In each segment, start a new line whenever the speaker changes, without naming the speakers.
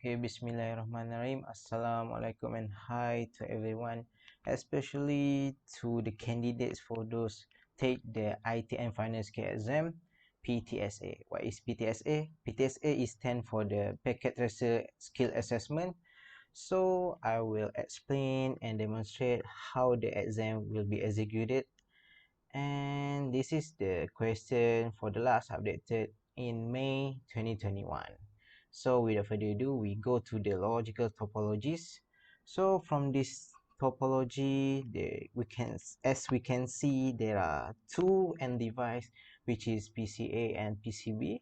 Okay, Bismillahirrahmanirrahim. Assalamualaikum and hi to everyone, especially to the candidates for those take the ITN final skill exam, PTSA. What is PTSA? PTSA is stand for the Packet Tracer Skill Assessment. So I will explain and demonstrate how the exam will be executed. And this is the question for the last updated in May 2021. So without further ado, we go to the logical topologies. So from this topology, as we can see, there are two end device, which is PCA and PCB,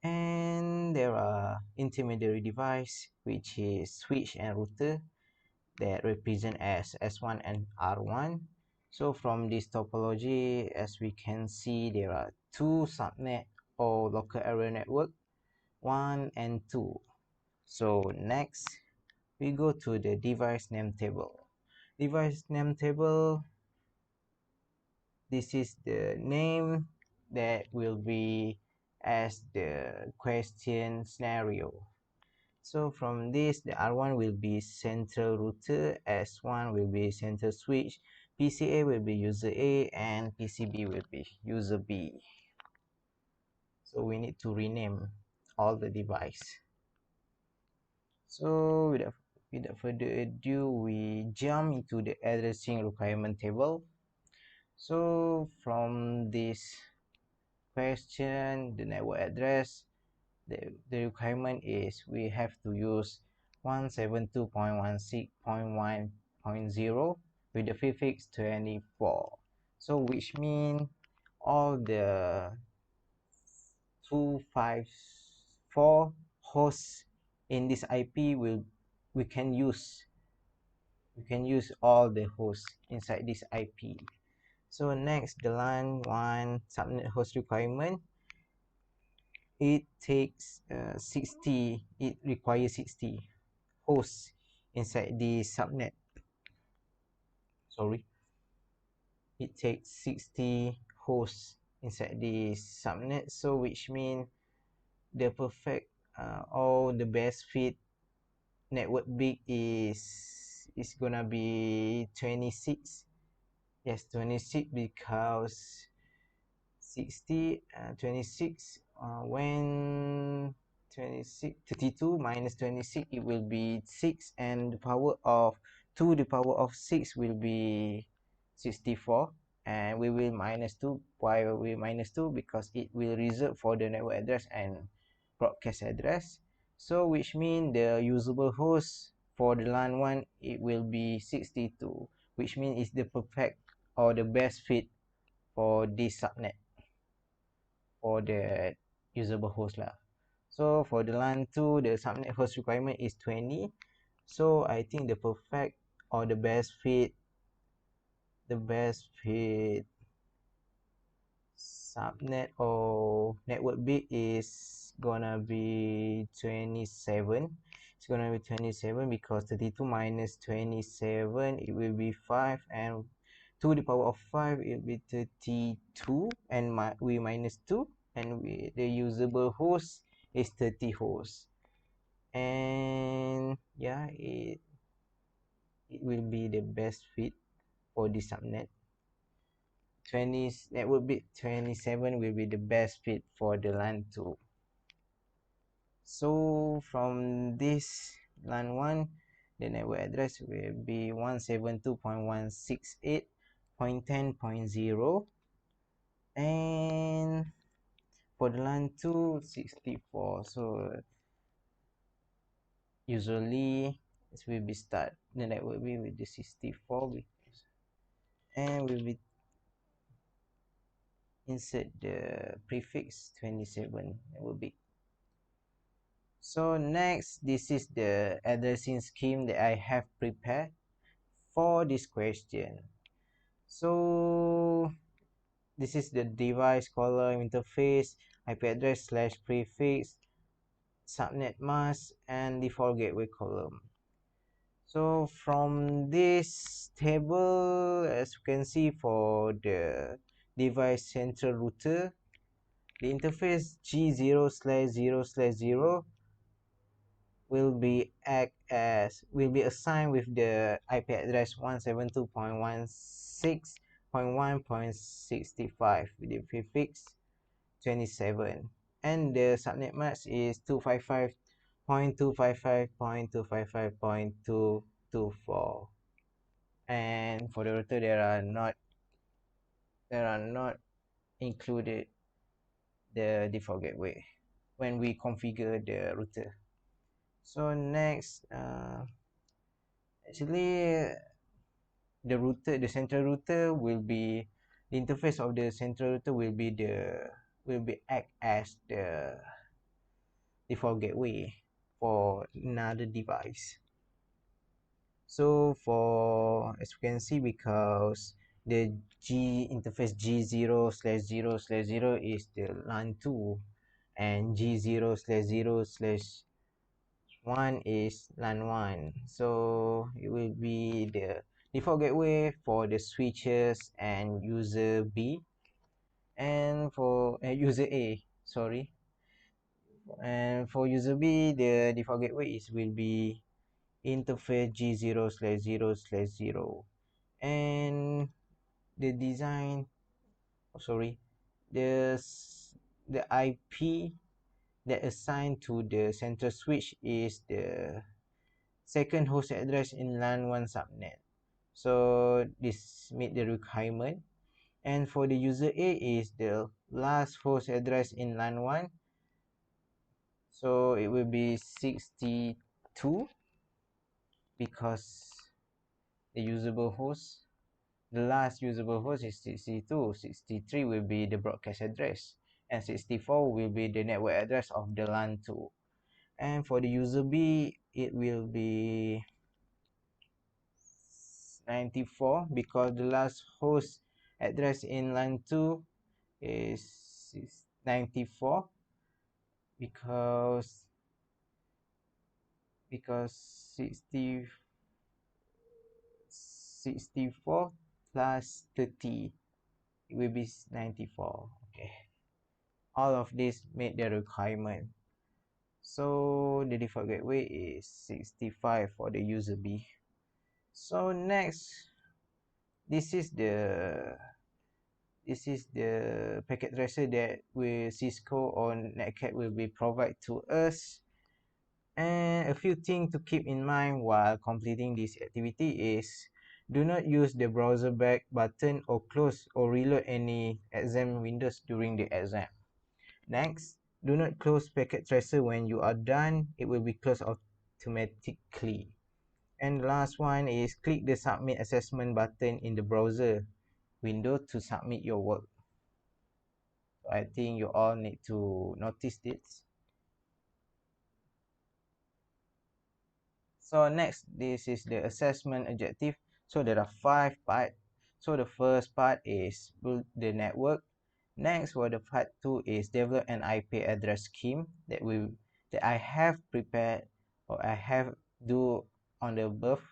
and there are intermediary device, which is switch and router, that represent as S1 and R1. So from this topology, as we can see, there are two subnet or local area network, 1 and 2. So next, we go to the device name table. Device name table, this is the name that will be as the question scenario. So from this, the R1 will be central router, S1 will be central switch, PCA will be user A, and PCB will be user B. So we need to rename all the device. So without further ado, we jump into the addressing requirement table. So from this question, the network address, the requirement is we have to use 172.16.1.0 with the prefix 24. So which means all the 254 hosts in this IP we can use all the hosts inside this IP. So next, the LAN 1 subnet host requirement, it takes 60, it requires 60 hosts inside the subnet. Sorry, it takes 60 hosts inside the subnet. So which means the perfect or the best fit network big is gonna be 26. Yes, 26, because 60 26 when 26 32 minus 26, it will be 6, and the power of 2 the power of 6 will be 64, and we will minus 2. Why we minus 2? Because it will reserve for the network address and broadcast address. So which means the usable host for the LAN 1, it will be 62, which means it's the perfect or the best fit for this subnet for the usable host lah. So for the LAN 2, the subnet host requirement is 20. So I think the perfect or the best fit subnet or network bit is gonna be 27. It's gonna be 27 because 32 minus 27, it will be 5, and 2 to the power of 5, it will be 32, and we minus 2, and the usable host is 30 hosts. And yeah, it will be the best fit for this subnet. 20 network bit 27 will be the best fit for the LAN 2. So from this LAN 1, the network address will be 172.168.10.0, and for the LAN 2, 64. So usually this will be start the network will be with the 64, and we will insert the prefix 27. That will be. So next, this is the addressing scheme that I have prepared for this question. So this is the device column interface, IP address slash prefix, subnet mask, and default gateway column. So from this table, as you can see, for the device central router, the interface G0/0/0, will be assigned with the IP address 172.16.1.65 with the prefix 27, and the subnet mask is 255.255.255.224. And for the router, there are not included the default gateway when we configure the router. So next, actually the central router will be the interface of the central router will be act as the default gateway for another device. So for, as you can see, because the G interface G0/0/0 is the LAN 2, and G0/0/1 is LAN 1. So it will be the default gateway for the switches and user B, and for user A, sorry. And for user B, the default gateway will be interface G0/0/0. And the design, oh, sorry, the the IP that assigned to the central switch is the second host address in LAN 1 subnet. So this meet the requirement. And for the user A is the last host address in LAN 1. So it will be 62, because the usable host, the last usable host is 62. 63 will be the broadcast address, and 64 will be the network address of the LAN 2. And for the user B, it will be 94, because the last host address in LAN 2 is 94, because 60 64 plus 30, it will be 94. Okay, all of this made the requirement. So the default gateway is 65 for the user B. So next, this is the packet tracer that Cisco or netacad will be provide to us. And a few things to keep in mind while completing this activity is, do not use the browser back button or close or reload any exam windows during the exam. Next, do not close packet tracer when you are done. It will be closed automatically. And the last one is, click the submit assessment button in the browser window to submit your work. So I think you all need to notice this. So next, this is the assessment objective. So there are 5 parts. So the first part is build the network. Next, for the part 2 is develop an IP address scheme that I have prepared, or I have do on the above.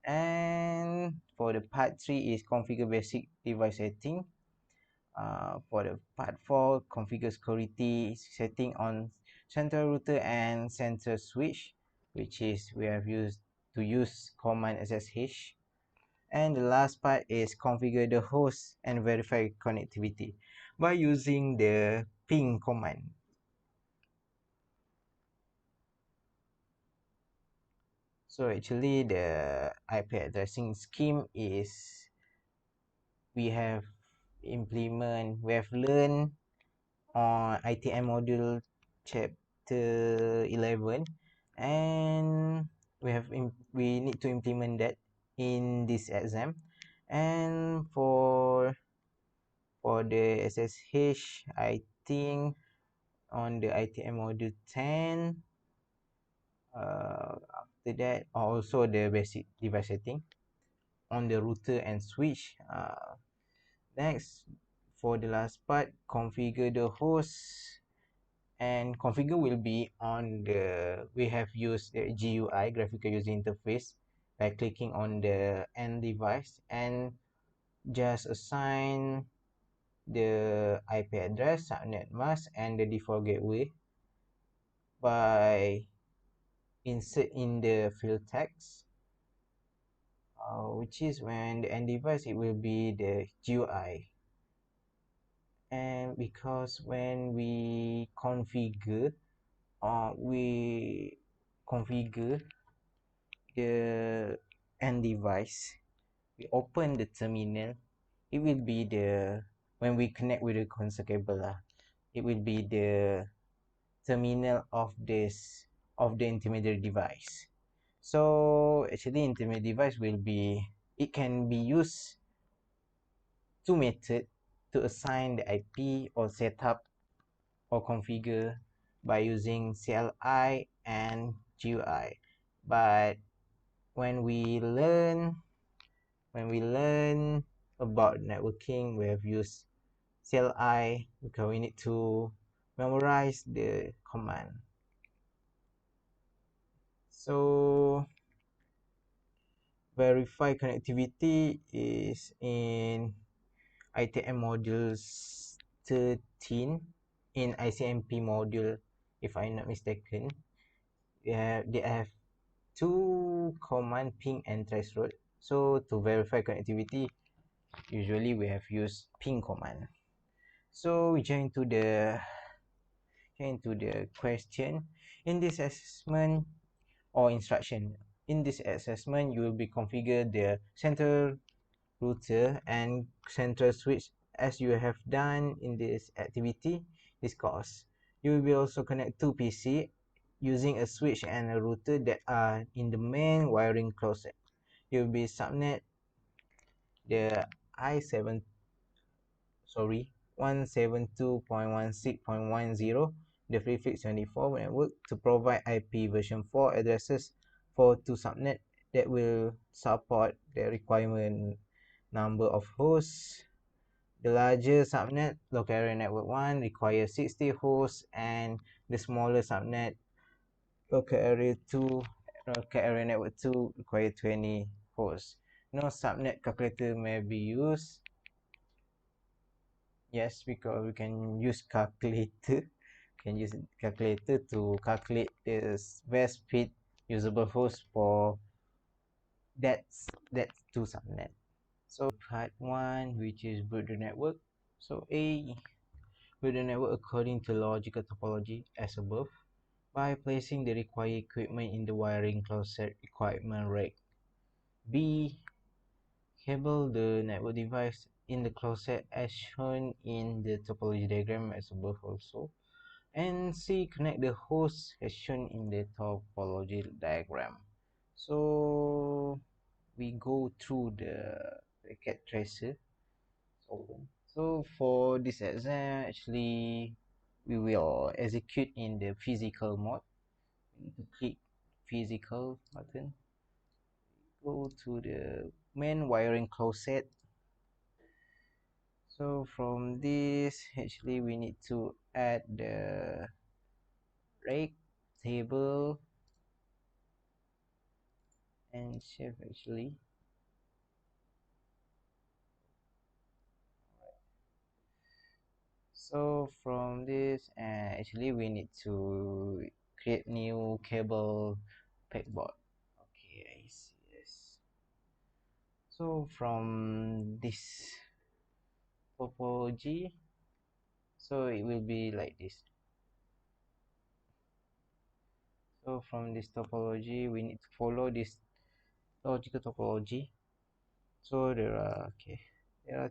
And for the part 3 is configure basic device setting. For the part 4, configure security setting on central router and central switch, which is we have used to use command SSH. And the last part is configure the host and verify connectivity by using the ping command. So actually the IP addressing scheme is, we have learned on ITN module chapter 11, and we need to implement that in this exam. And for the SSH, I think on the ITM module 10, after that also the basic device setting on the router and switch. Next, for the last part, configure the host, and configure will be on the, we have used the GUI, graphical user interface, by clicking on the end device and just assign the IP address, subnet mask, and the default gateway by insert in the field text, which is when the end device it will be the GUI. And because when we configure the end device, we open the terminal, it will be the when we connect with the console cable it will be the terminal of the intermediate device. So actually intermediate device will be, it can be used two methods to assign the IP or setup or configure by using CLI and GUI. But when we learn about networking, we have used CLI because we need to memorize the command. So verify connectivity is in ITN modules 13 in ICMP module, if I'm not mistaken. They have two command, ping and traceroute. So to verify connectivity, usually we have used ping command. So we join to the question. In this assessment or instruction, in this assessment, you will be configure the central router and central switch as you have done in this activity, this course. You will be also connect two PC using a switch and a router that are in the main wiring closet. You will be subnet the i7 sorry 172.16.10 the prefix 24 network to provide IP version 4 addresses for two subnet that will support the requirement number of hosts. The larger subnet, local area network 1, requires 60 hosts, and the smaller subnet, local area 2, local area network 2, require 20 hosts. No subnet calculator may be used. Yes, because we can use calculator. Can use calculator to calculate the best fit usable host for that two subnet. So part 1, which is build the network. So A, build the network according to logical topology as above by placing the required equipment in the wiring closet equipment rack. B, cable the network device in the closet as shown in the topology diagram as above also. And C, connect the host as shown in the topology diagram. So we go through the packet tracer. So for this exam, actually, we will execute in the physical mode. We need to click physical button. Go to the main wiring closet. So from this, actually, we need to add the rake table and shift actually. So from this, actually, we need to create new cable backboard. Okay, I see this. So from this topology, so it will be like this. So from this topology, we need to follow this logical topology. So there are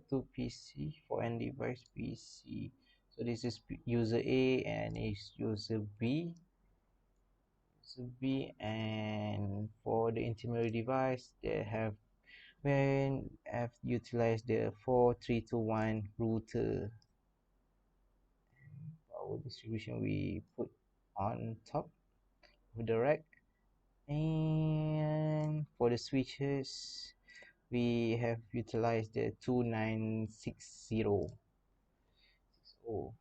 two PC for end device PC. So this is user A and is user B. And for the intermediary device, they have utilized the 4321 router. Power distribution we put on top of the rack, and for the switches we have utilized the 2960. So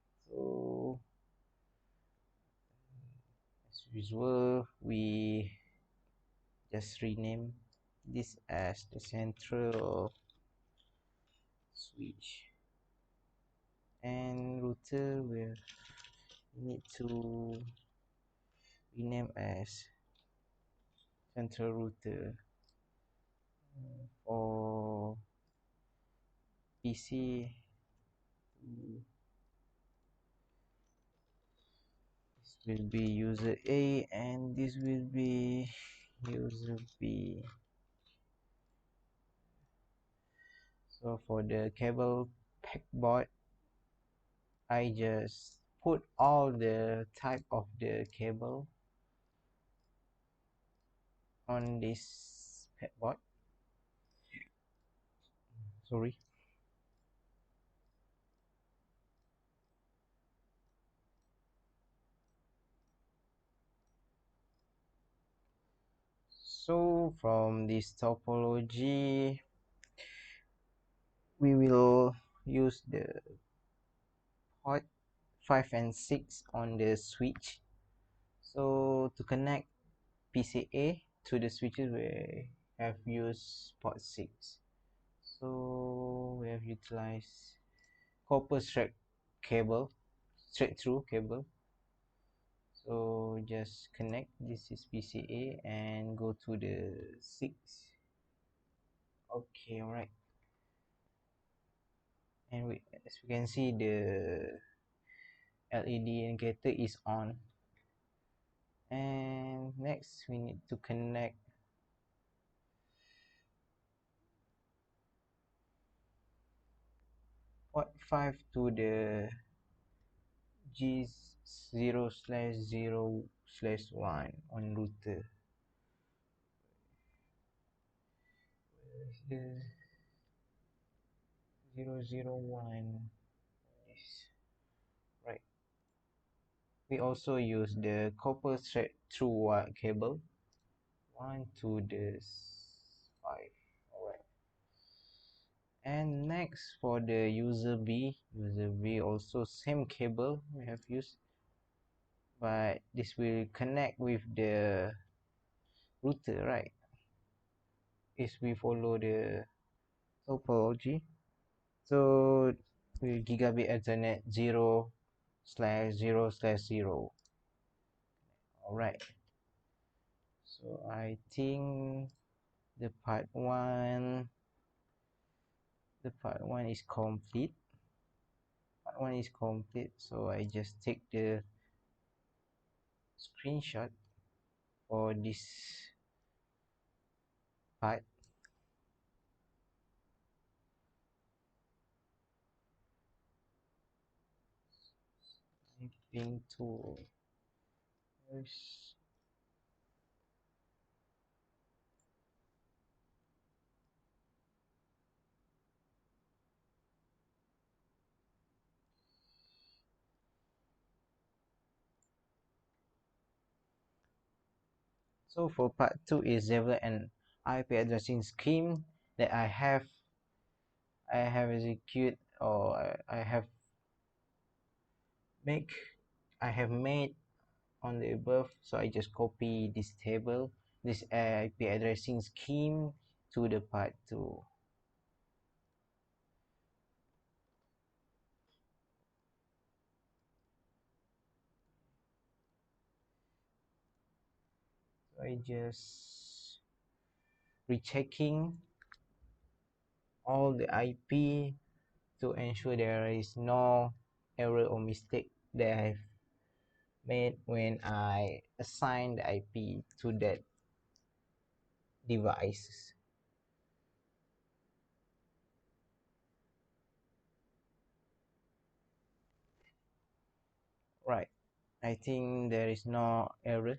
as usual, we just rename this as the central switch, and router will need to rename as central router. For PC, this will be user A and this will be user B. So for the cable pack board, I just put all the type of the cable on this pack board. Sorry. So from this topology, we will use the port 5 and 6 on the switch. So to connect PCA to the switches, we have used port 6. So we have utilized copper straight through cable. So just connect, this is PCA, and go to the 6. Okay, alright. And as we can see, the LED indicator is on. And next we need to connect port 5 to the G0/0/1 on router. The 001 is right. We also use the copper straight through cable 1 to the 5. Alright. And next for the user B also same cable we have used, but this will connect with the router, right? If we follow the topology, so we gigabit ethernet 0/0/0. Alright, so I think the part one is complete. So I just take the screenshot for this part. Typing tool. So for part 2 is develop an IP addressing scheme that I have execute, or make I have made on the above. So I just copy this table, this IP addressing scheme to the part 2. So I just rechecking all the IP to ensure there is no error or mistake that I've made when I assign the IP to that device. Right, I think there is no error.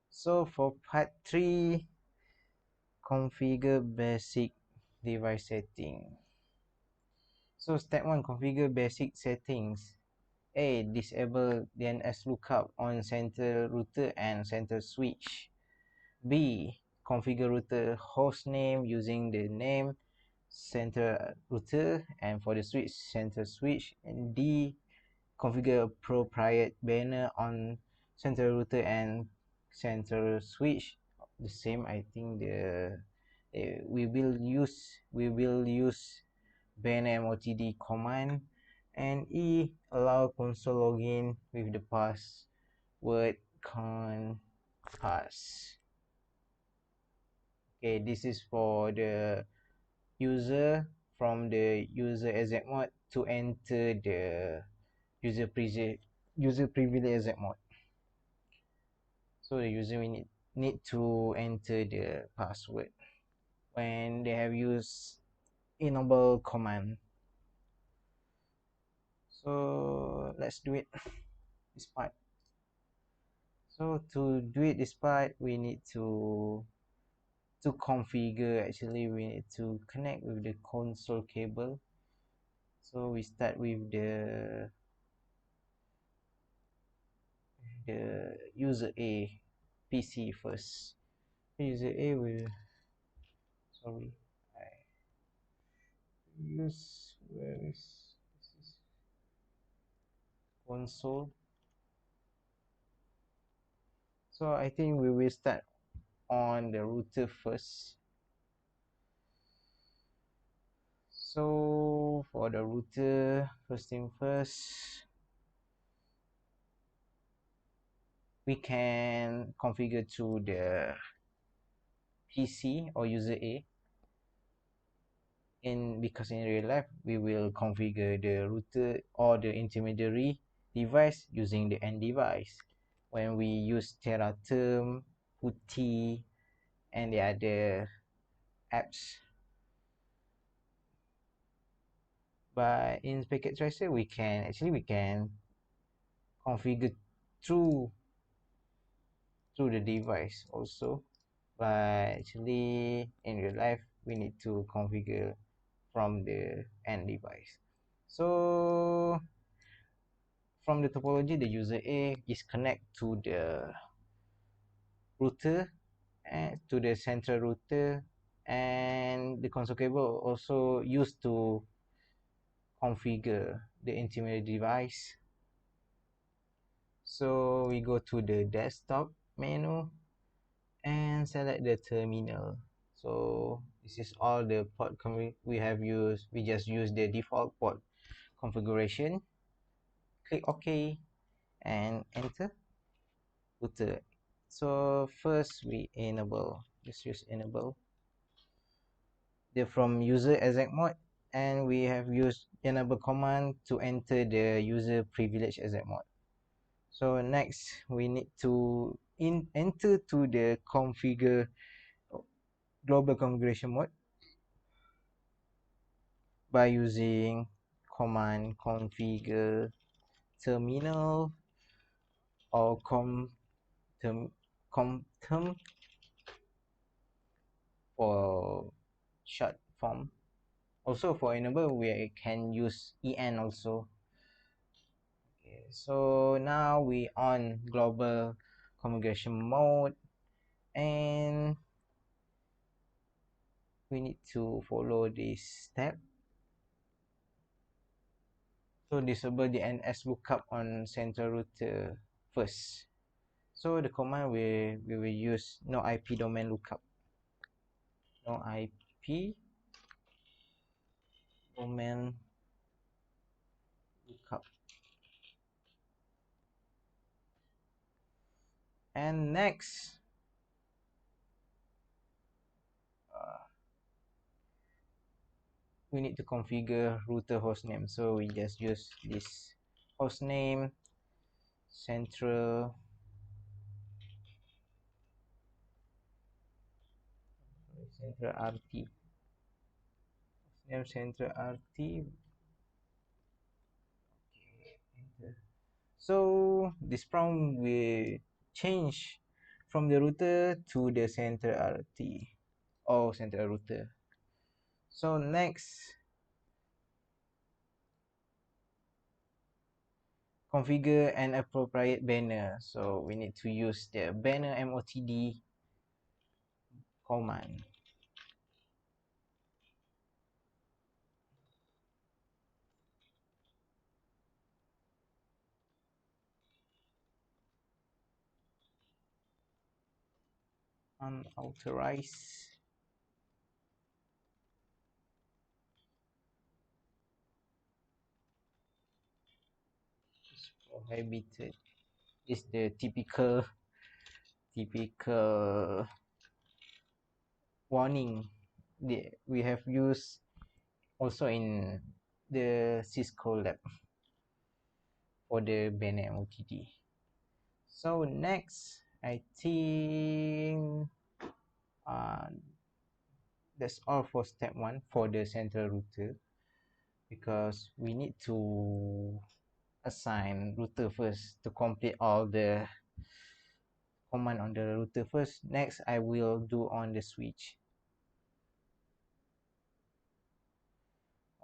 So for part 3, configure basic device setting. So step 1, configure basic settings. A. Disable DNS lookup on central router and central switch. B. Configure router host name using the name central router, and for the switch, central switch. And D. Configure appropriate banner on central router and central switch. The same, I think we will use banner motd command. And E. Allow console login with the password con pass. Okay, this is for the user from the user exec mode to enter the user privilege exec mode. So the user will need to enter the password when they have used enable command. So let's do it this part. So to do it this part, we need to configure, actually we need to connect with the console cable. So we start with the user A PC first. User A will, sorry, I use, where is this, is console. So I think we will start on the router first. So for the router, first thing first, we can configure to the PC or user A. Because in real life we will configure the router or the intermediary device using the end device when we use Terraterm, Putty, and the other apps. But in packet tracer we can configure through the device also, but actually in real life we need to configure from the end device. So from the topology, the user A is connect to the router and to the central router, and the console cable also used to configure the intermediate device. So we go to the desktop menu and select the terminal. So this is all the port we have used. We just use the default port configuration. Click OK and enter router. So first we enable, just use enable. They're from user exec mode, and we have used enable command to enter the user privilege exec mode. So next we need to enter to the configure global configuration mode by using command configure terminal or term for short form. Also for enable we can use en also. Okay, so now we on global configuration mode, and we need to follow this step. So disable the NS lookup on central router first. So the command we will use no IP domain lookup. No IP domain lookup. And next, we need to configure router hostname. So we just use this hostname central RT. Name central RT. Okay. So this prompt will change from the router to the central RT or central router. So next, configure an appropriate banner. So we need to use the banner MOTD command. Unauthorized is prohibited. Is the typical warning we have used also in the Cisco lab for the banner OTD. So next, I think uh, that's all for step one for the central router, because we need to assign router first to complete all the command on the router first. Next, I will do on the switch.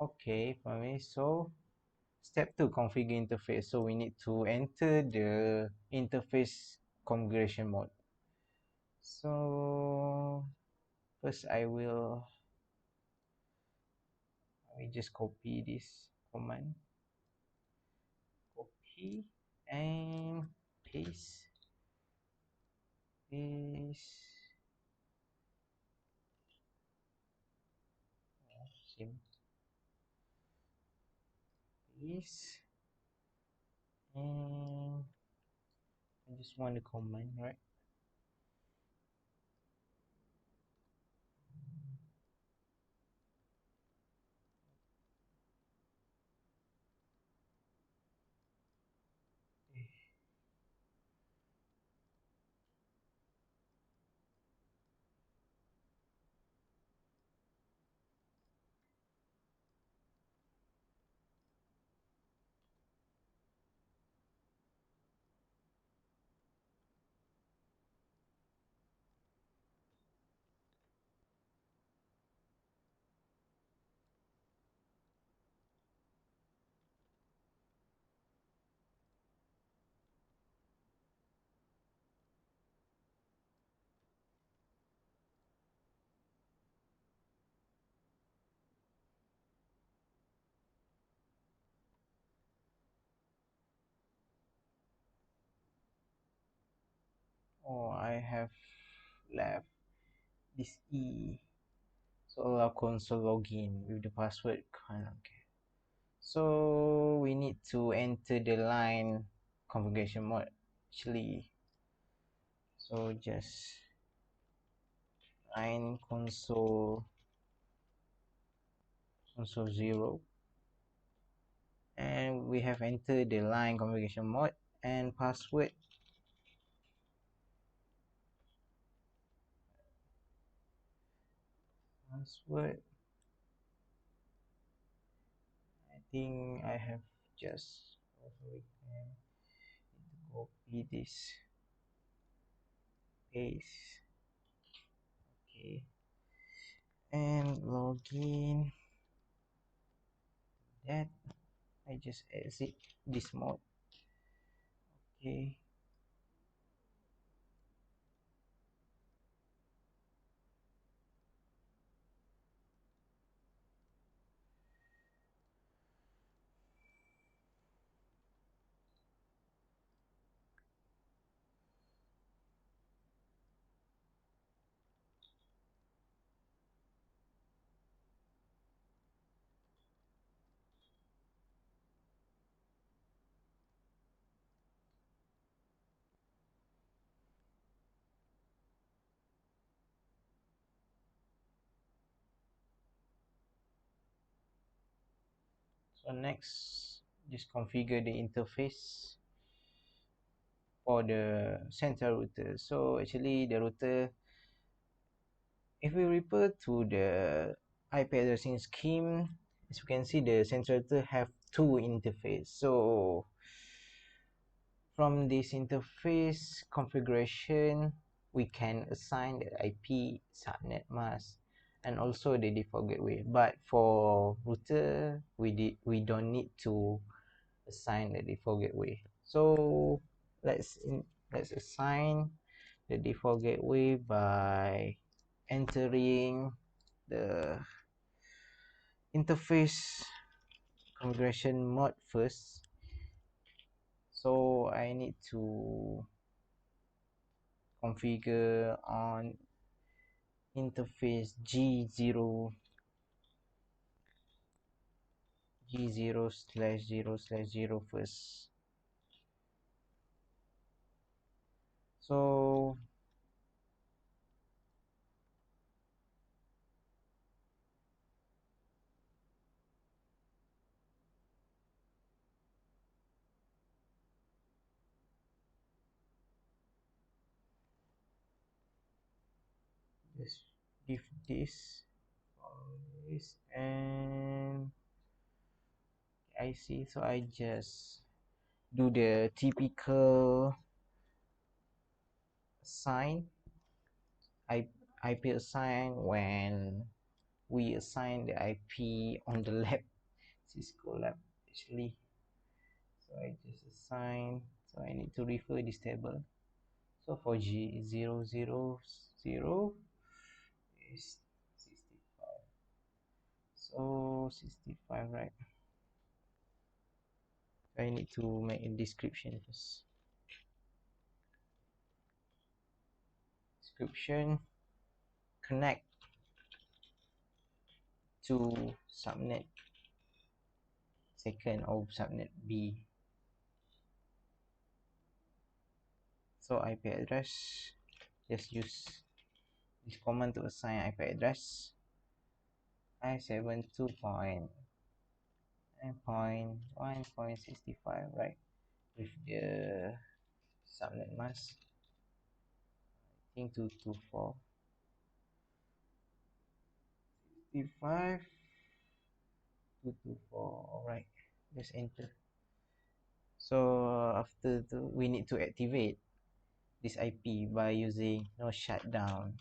Okay, for me, so step 2, configure interface. So we need to enter the interface configuration mode. So first I will just copy this command, copy and paste this. Same paste, and I just want the command, right? Oh, I have left this E. So allow console login with the password. Okay. So we need to enter the line configuration mode actually. So just line console 0, and we have entered the line configuration mode and password. Password, I think I have just copy this, paste, okay, and login. That I just exit this mode. Okay. So next, just configure the interface for the central router. So actually the router, if we refer to the IP addressing scheme, as you can see, the central router have two interface. So from this interface configuration, we can assign the IP, subnet mask, and also the default gateway. But for router, we don't need to assign the default gateway. So let's assign the default gateway by entering the interface configuration mode first. So I need to configure on interface G0/0/0 first. So Just give this this and I see. So I just do the typical assign I IP assign when we assign the IP on the lab, Cisco lab actually. So I just assign, so I need to refer this table. So for G000 is 65. So 65, right? I need to make a description first. Description, connect to subnet second of subnet B. So IP address, just use this command to assign IP address. I72.9.1.65, right? With the subnet mask, I think 224.65.224. Alright, just enter. So after we need to activate this IP by using no shutdown.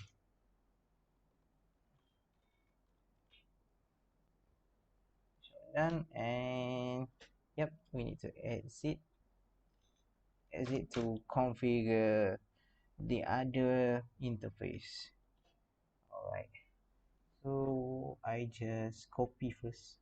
Shutdown, and yep, we need to exit to configure the other interface. Alright, so I just copy first.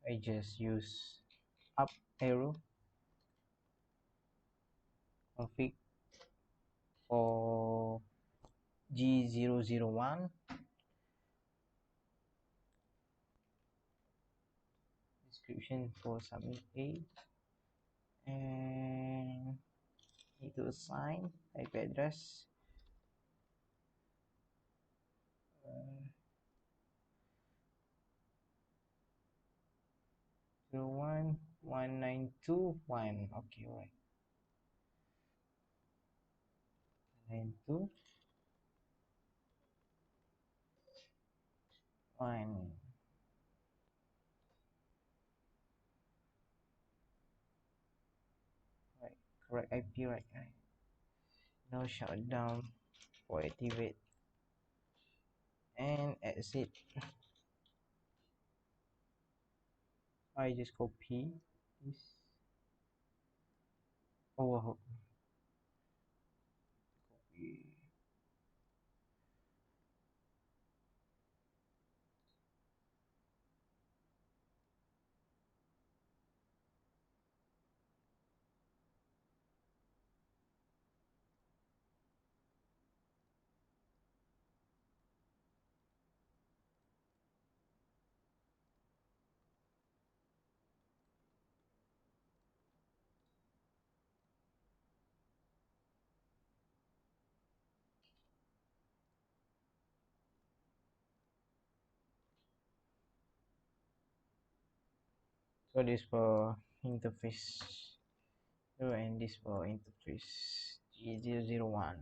I just use up arrow config for G001, description for subnet A, and need to assign IP address, 01.192.1. Okay, right. 92.1. Right, correct IP, right? Now shutdown for activate and exit. I just copy this. Oh, copy. So this for interface 0 and this for interface G001.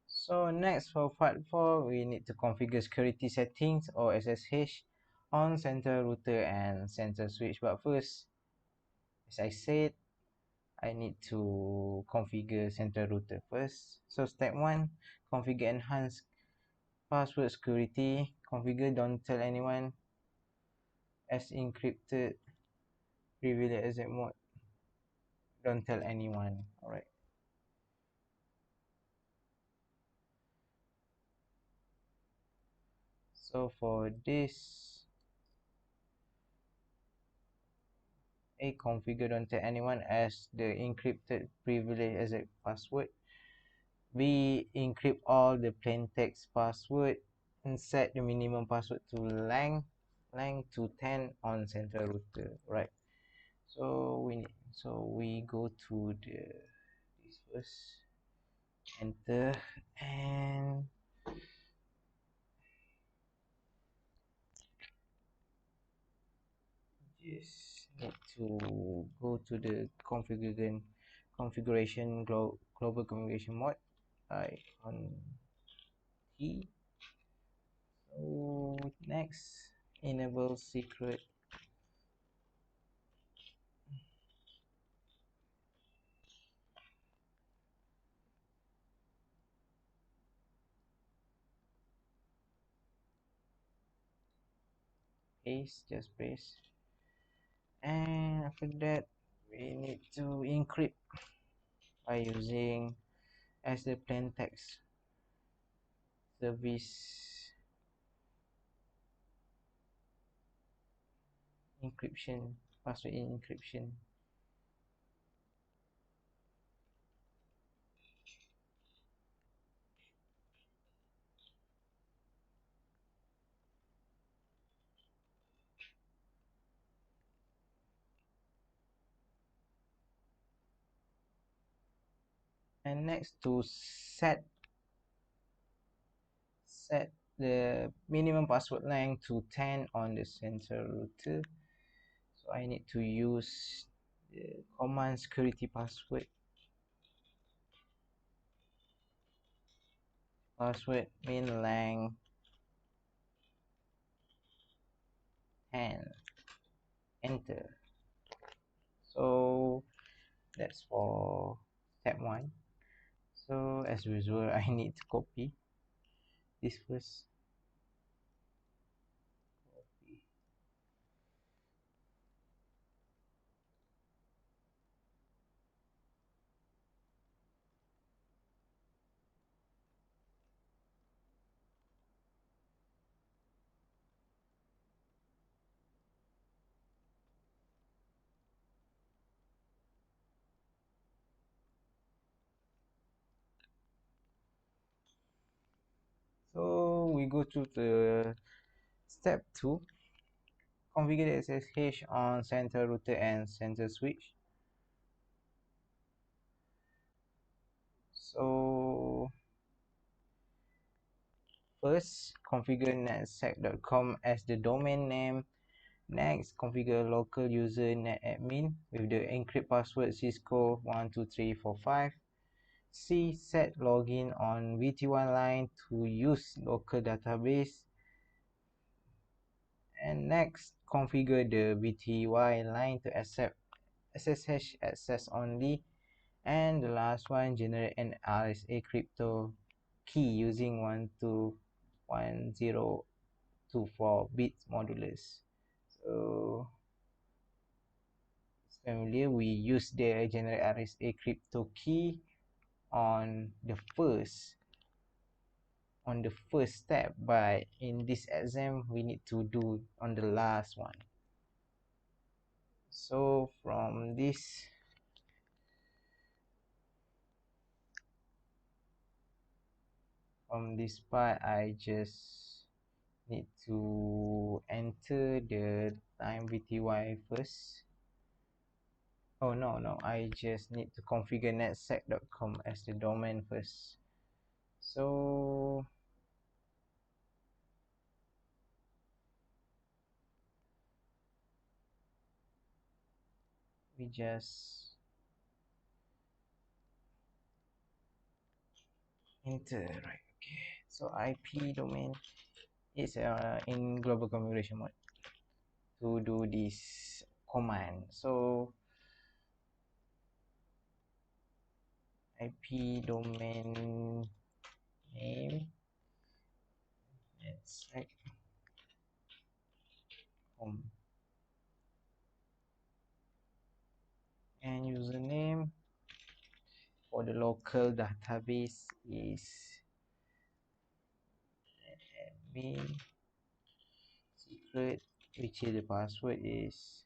So next for part 4, we need to configure security settings or SSH on central router and central switch. But first, as I said, I need to configure central router first. So step 1, configure enhanced password security. Configure don't tell anyone as encrypted privilege exit mode. Don't tell anyone. Alright. So for this, A. Configure don't tell anyone as the encrypted privilege as a password. B. Encrypt all the plain text password and set the minimum password to length to 10 on central router. Right. So we go to this first, enter, and just need to go to the configuration global configuration mode. I on T. So next, enable secret. Just paste, and after that we need to encrypt by using as the plain text service encryption, password encryption. And next, to set the minimum password length to 10 on the central router. So I need to use the command security password min length 10, enter. So that's for step 1. So as usual, I need to copy this first. Copy. So we go to the step 2, configure the SSH on center router and center switch. So first, configure netacad.com as the domain name. Next, configure local user netadmin with the encrypt password Cisco 12345. C. Set login on VT1 line to use local database. And next, configure the VTY line to accept SSH access only. And the last one, generate an RSA crypto key using 121024 bits modulus. So familiar, we use the generate RSA crypto key on the first step, but in this exam we need to do on the last one. So from this part, I just need to enter the time VTY first. Oh no, I just need to configure netsac.com as the domain first. So we just enter, right? Okay, so IP domain is in global configuration mode to do this command. So IP domain name, let's check and username for the local database is admin secret, which is the password is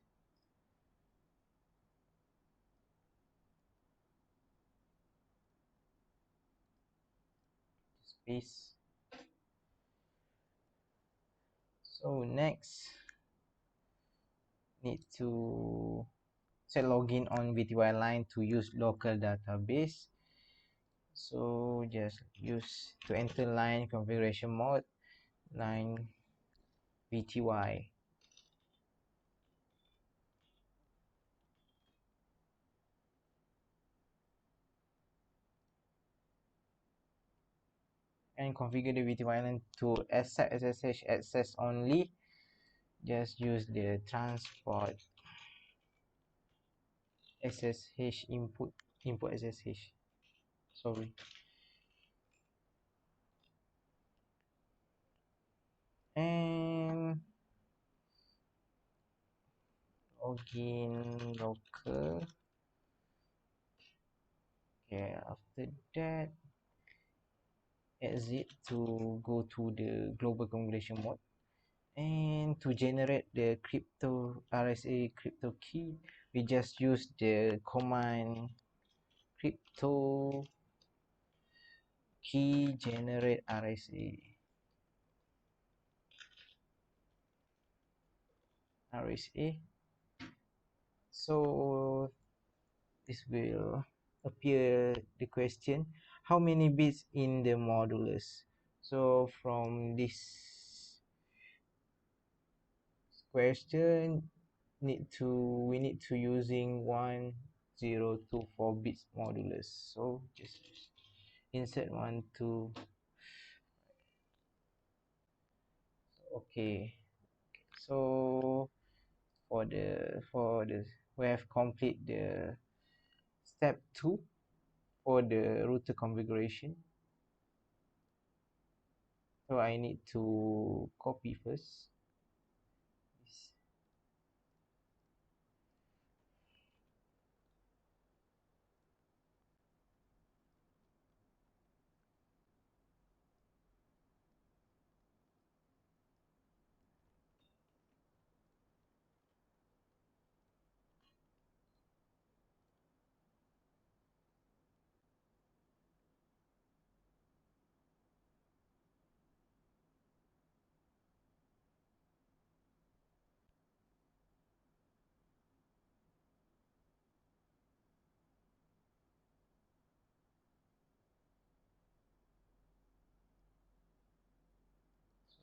Paste. So next, need to set login on VTY line to use local database. So just use to enter line configuration mode, line VTY. And configure the VTY line to accept SSH access only. Just use the transport SSH input SSH. Sorry. And login local. Okay, after that, exit to go to the global configuration mode. And to generate the crypto RSA crypto key, we just use the command crypto key generate RSA. So this will appear the question, how many bits in the modulus? So from this question, we need to using 1024 bits modulus. So just insert 1 2. Okay, so for the we have complete the step 2 for the router configuration. So I need to copy first this.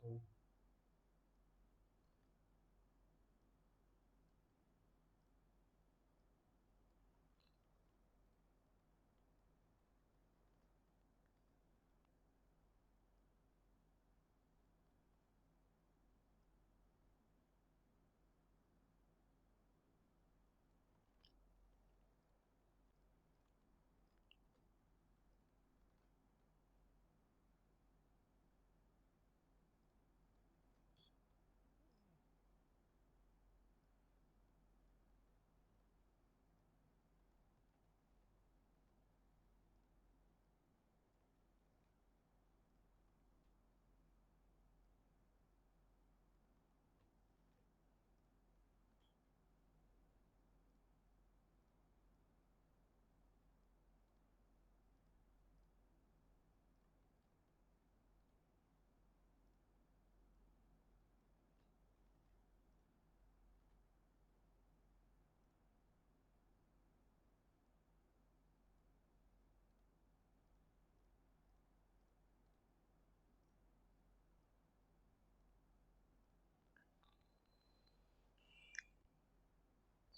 So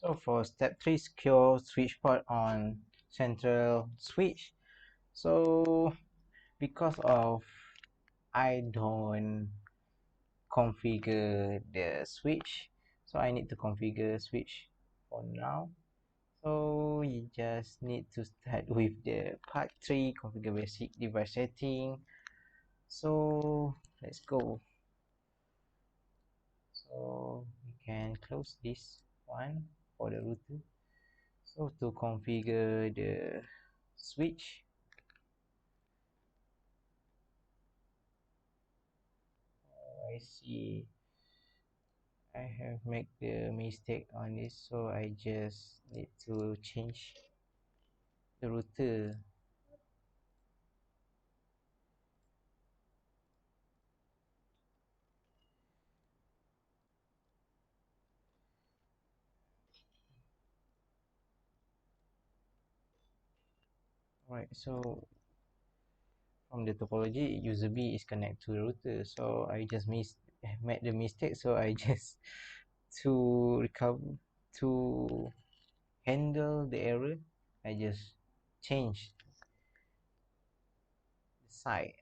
So for step 3, secure switch port on central switch. So because of I don't configure the switch, so I need to configure switch for now. So you just need to start with the part 3, configure basic device setting. So let's go. So we can close this one for the router. So to configure the switch, I see I have made the mistake on this, so I just need to change the router. Right, so from the topology, user B is connect to the router, so I just made the mistake, so I just to recover to handle the error, I just change the side.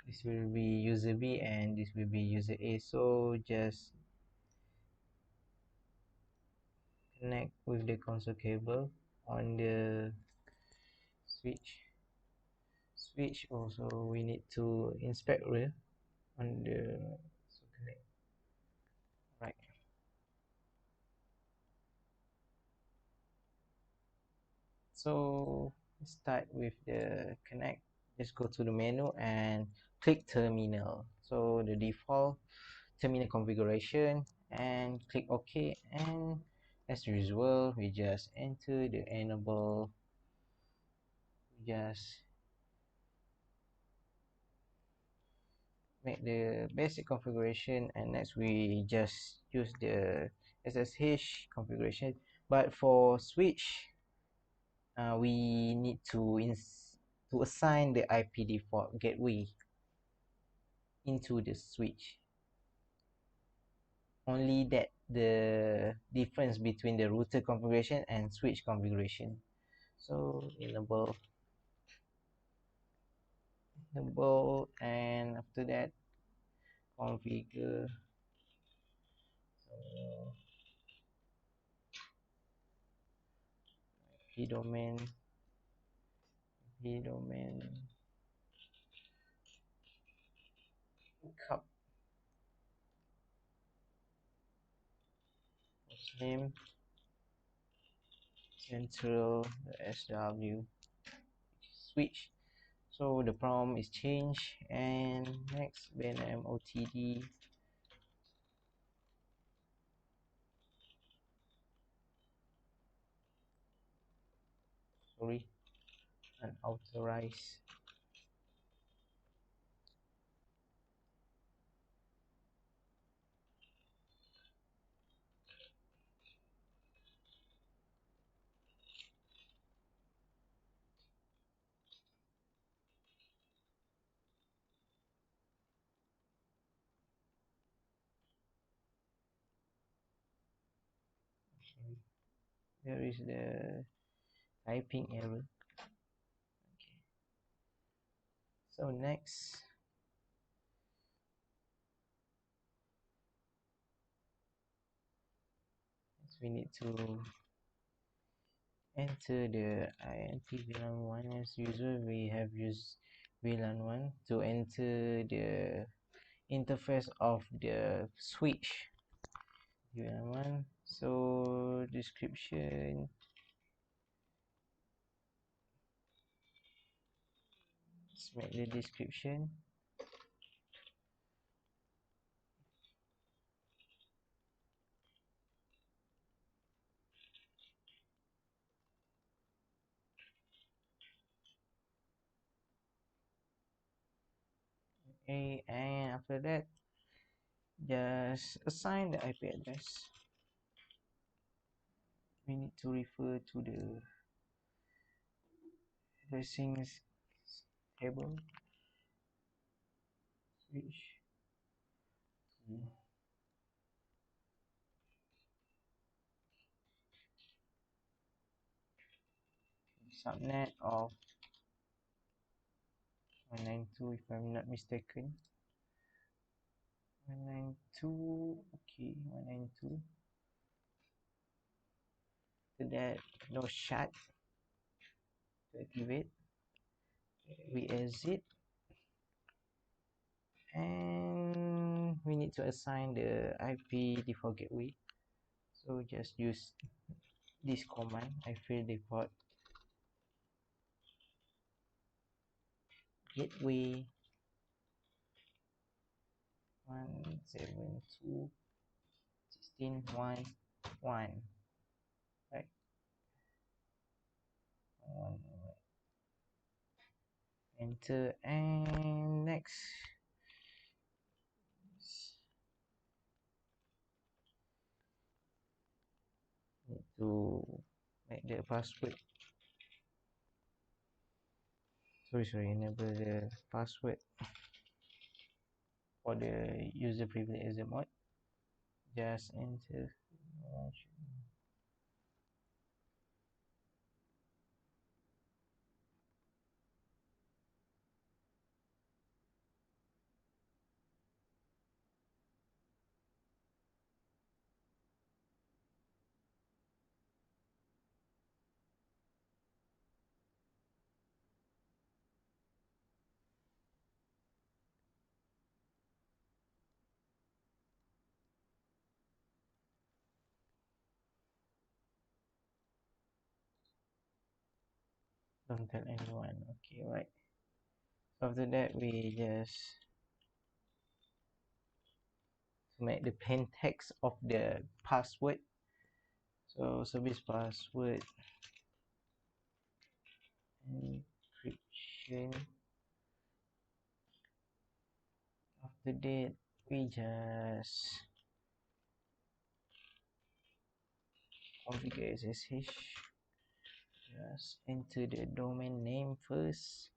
This will be user B and this will be user A, so just connect with the console cable on the switch also we need to inspect real on the so connect right. So start with the connect, just go to the menu and click terminal, so the default terminal configuration, and click OK, and as usual we just enter the enable, just make the basic configuration, and next we just use the SSH configuration. But for switch, we need to assign the IP default gateway into the switch. Only that the difference between the router configuration and switch configuration. So enable, and after that configure. So IP domain cup name central SW switch. So the prompt is changed, and next BNM OTD, sorry, unauthorized. There is the typing error. Okay. So next we need to enter the INT VLAN 1. As usual, we have used VLAN 1 to enter the interface of the switch VLAN 1. So description, let's make the description A, and after that just assign the IP address. We need to refer to the addressing table switch subnet of 192, if I'm not mistaken. 192, okay, 192. To that, no shut to activate. We exit, and we need to assign the IP default gateway. So just use this command, IP default gateway 172.16.1.1, right? Enter, and next need to make the password sorry, enable the password for the user privilege exit mode. Just enter. Don't tell anyone. Okay, right. After that, we just make the plain text of the password. So service password encryption. After that, we just configure SSH. Just enter the domain name first.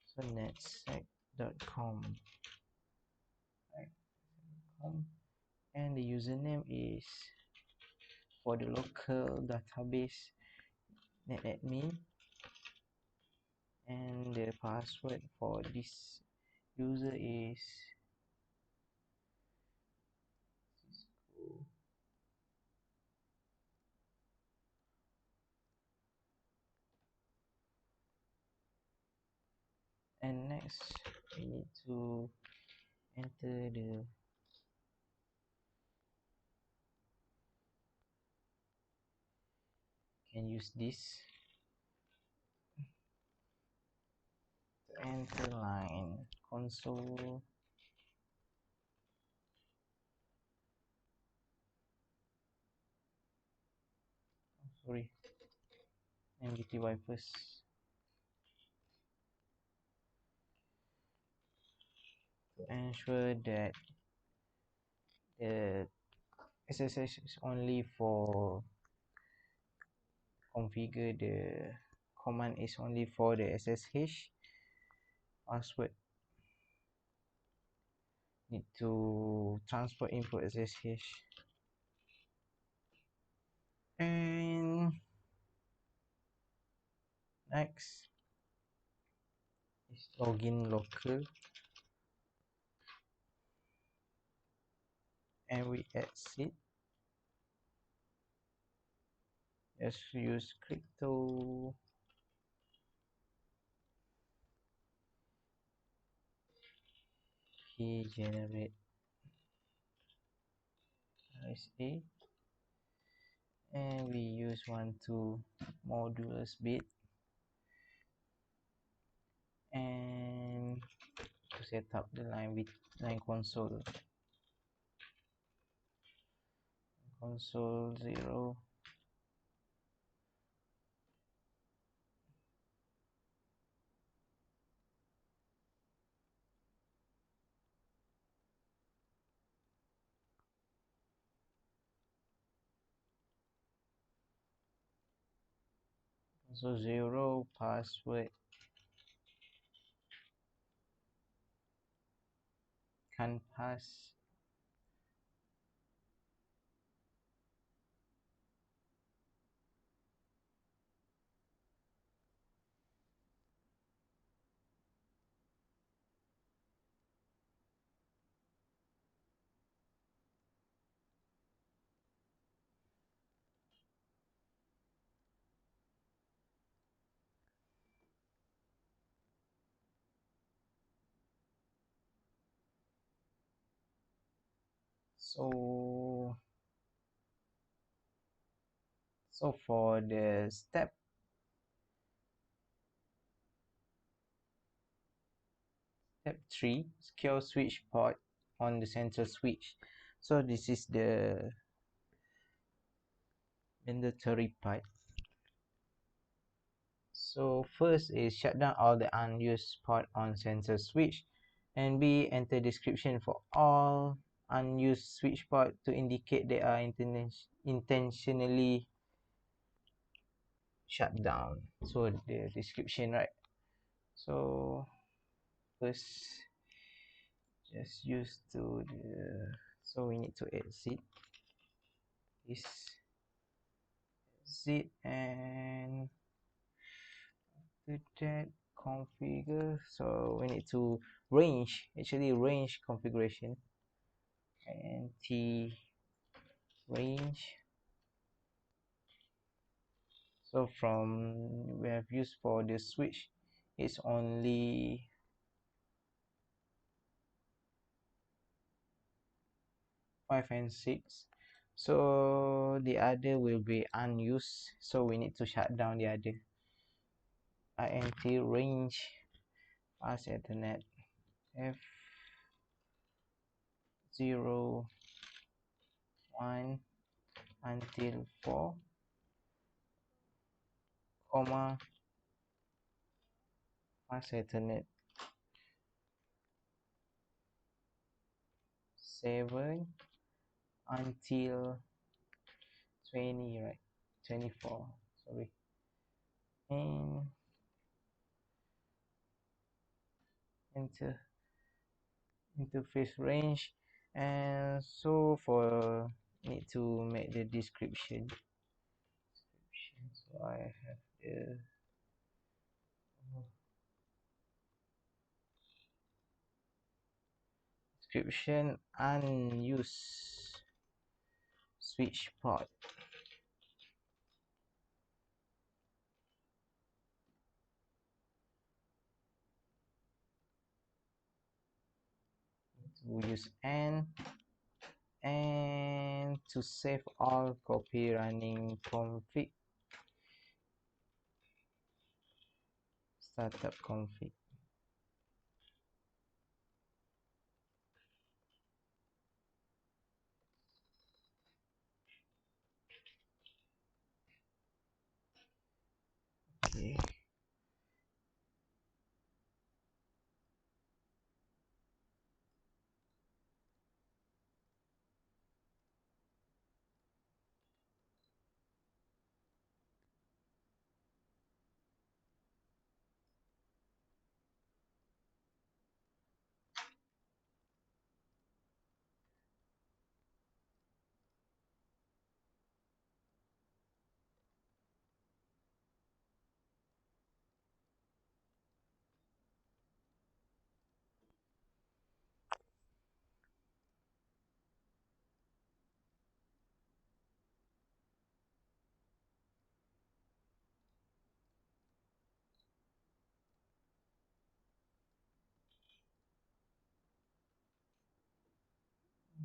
So netacad.com. And the username is for the local database netadmin, and the password for this user is Cisco. And next we need to enter the can use this to enter line console. Sorry, MBTY first to ensure that the SSH is only for configure the command is only for the SSH. Password need to transfer input SSH, and next is login local, and we exit. Just use crypto key generate ISA, and we use 1 2 modulus bit, and to set up the line with line console 0 console 0 password can pass. So for the step 3, secure switch port on the central switch. So this is the mandatory part. So first is shut down all the unused port on sensor switch, and B, enter description for all unused switch port to indicate they are intentionally shut down. So the description, right? So first, just use to the, so we need to exit this, exit, and to that configure. So we need to range configuration, and T range. So from we have used for the switch, it's only 5 and 6. So the other will be unused. So we need to shut down the other. INT range fast Ethernet F0 1 until 4, comma fast Ethernet 7 until 20, right? 24, sorry. And enter interface range. And so for need to make the description. So I have the description unused switch port. We use N, and to save all, copy running config, startup config. Okay.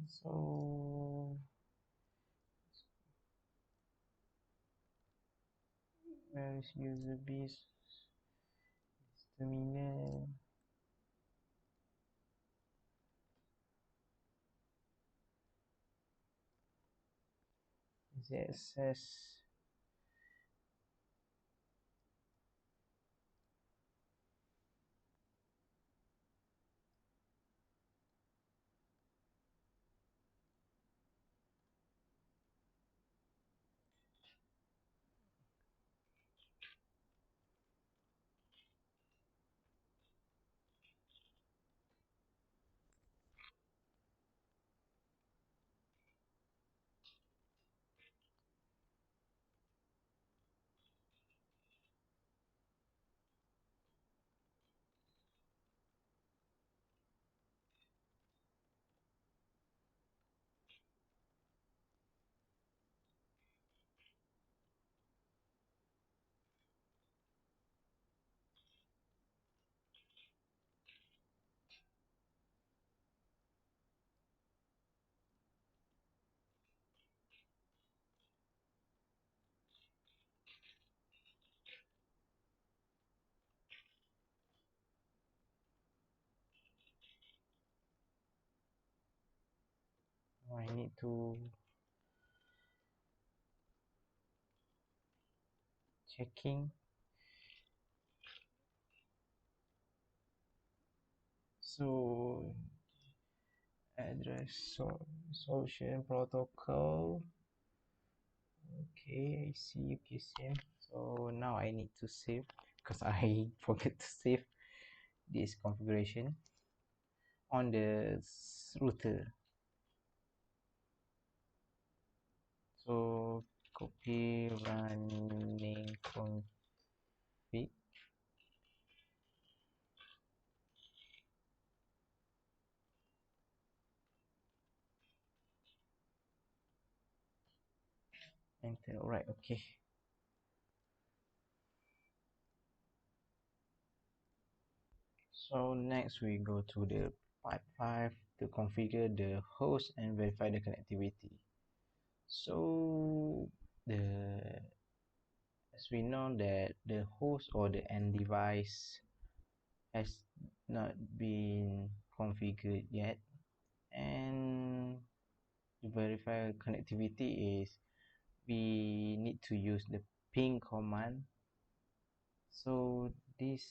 So where is user base terminal? Is it access? I need to checking. So address, so solution protocol. Okay, I see. Okay, same. So now I need to save because I forget to save. this configuration on the router. So copy running config, enter. Alright, okay. So next we go to the part 5 to configure the host and verify the connectivity. So the as we know that the host or the end device has not been configured yet, and to verify connectivity is we need to use the ping command. So this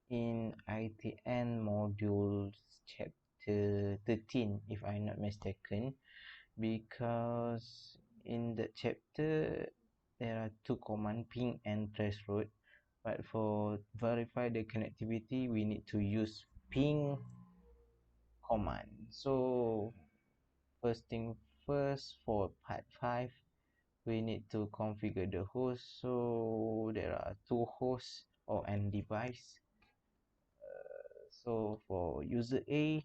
in ITN modules chapter 13 if I'm not mistaken, because in the chapter there are two command, ping and threshold, but for verify the connectivity we need to use ping command. So first thing first, for part 5 we need to configure the host. So there are two hosts or end device. So for user A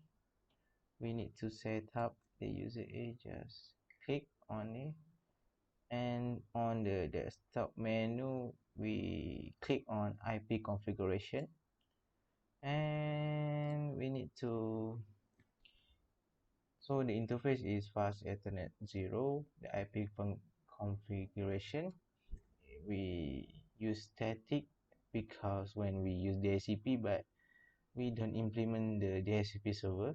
we need to set up the user A, just click on it, and on the desktop menu we click on IP configuration, and we need to, so the interface is fast Ethernet 0. The IP configuration we use static because when we use DHCP, but we don't implement the DHCP server.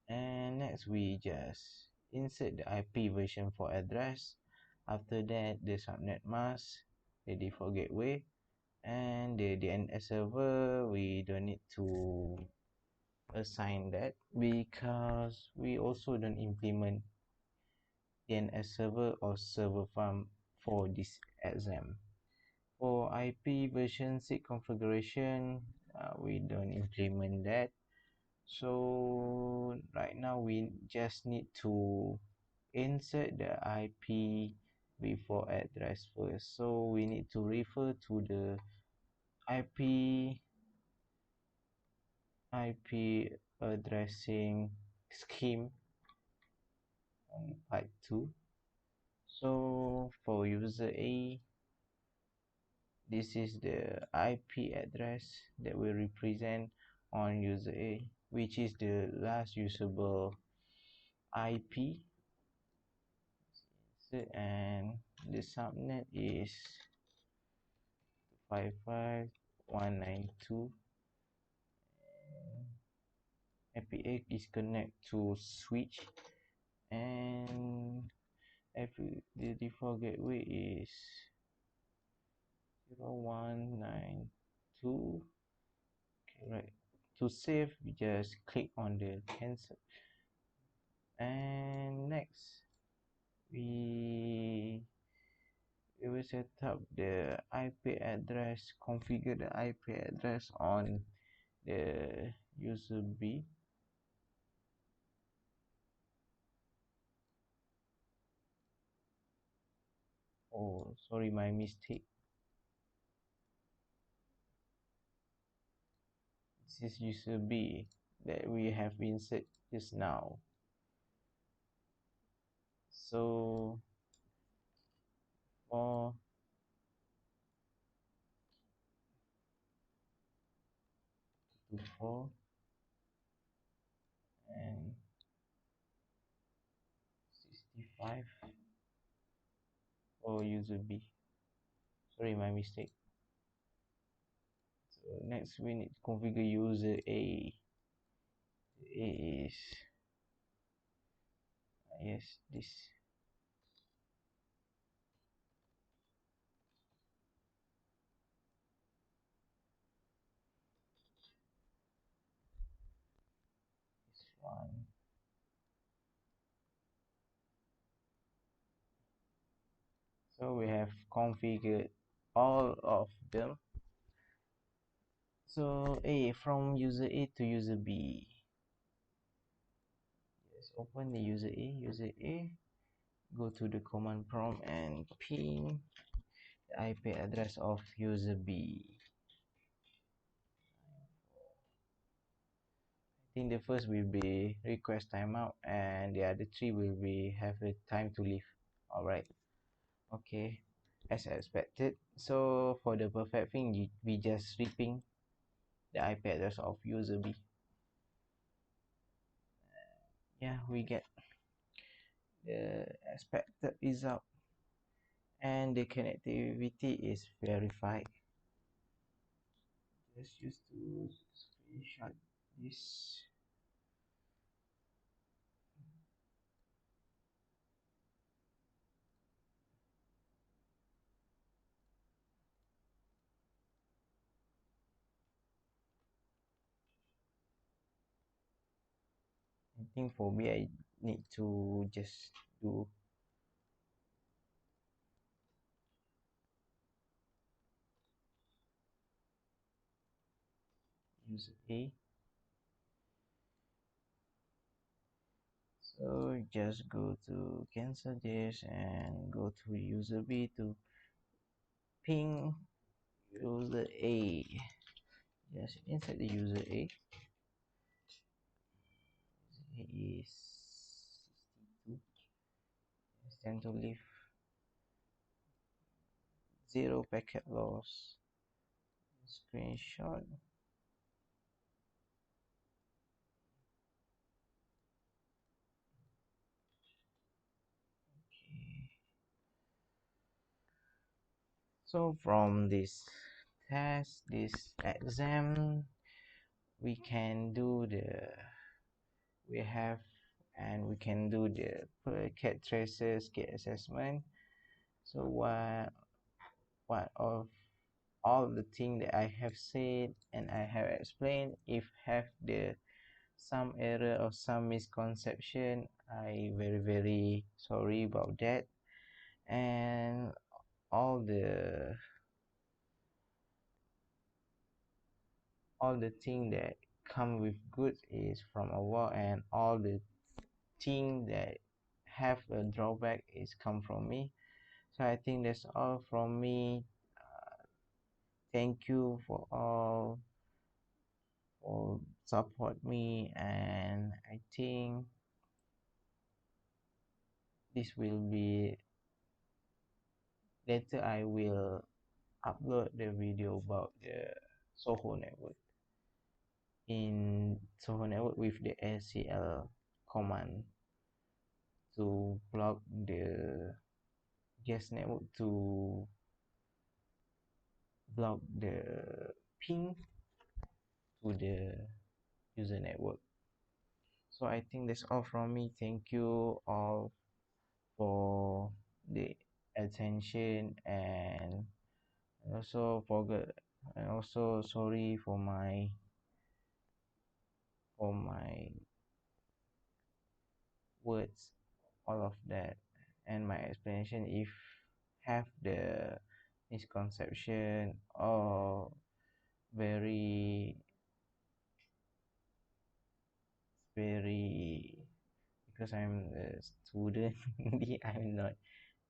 And next we just insert the IP version for address. After that, the subnet mask, the default gateway, and the DNS server we don't need to assign that because we also don't implement DNS server or server farm for this exam. For IP version 6 configuration, we don't implement that. So right now we just need to insert the IP before address first. So we need to refer to the IP addressing scheme on part 2. So for user A, this is the IP address that will represent on user A, which is the last usable IP, and the subnet is 55192. IP8 is connect to switch, and the default gateway is 0192. Okay, right. To save, we just click on the cancel. And next, we will set up the IP address, configure the IP address on the user B. Oh, sorry, my mistake. This is user B that we have inserted just now. So for four and 65 for user B. Sorry, my mistake. So next we need to configure user A. A is yes, this one. So we have configured all of them. So A, from user A to user B. Yes, open the user A, go to the command prompt and ping the IP address of user B. I think the first will be request timeout and the other three will be have a time to leave. Alright. Okay. As expected. So for the perfect thing, we just reping the IP address of user B. Yeah, we get the expected result and the connectivity is verified. Just use to screenshot this. I think for me I need to just do user A. So just go to cancel this and go to user B to ping user A. Just inside the user A. User A is 62. It's time to leave. 0 packet loss. Screenshot. Okay. So from this test, this exam, we can do the we have and we can do the packet traces key assessment. So what of all the thing that I have said and I have explained, if have the some error or some misconception, I very sorry about that. And all the thing that come with good is from Allah, and all the thing that have a drawback is come from me. So I think that's all from me. Thank you for all for support me, and I think this will be later. I will upload the video about the Soho network in Soho network with the ACL command to block the guest network to block the ping to the user network. So I think that's all from me. Thank you all for the attention, and also forget and also sorry for my words, all of that, and my explanation if have the misconception or very very because I'm a student. I'm not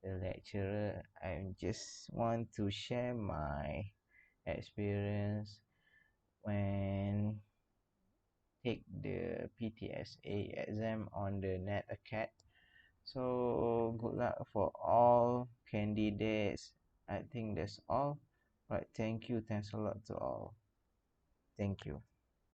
the lecturer. I just want to share my experience when take the PTSA exam on the netacad. So good luck for all candidates. I think that's all. Right, thank you. Thanks a lot to all. Thank you.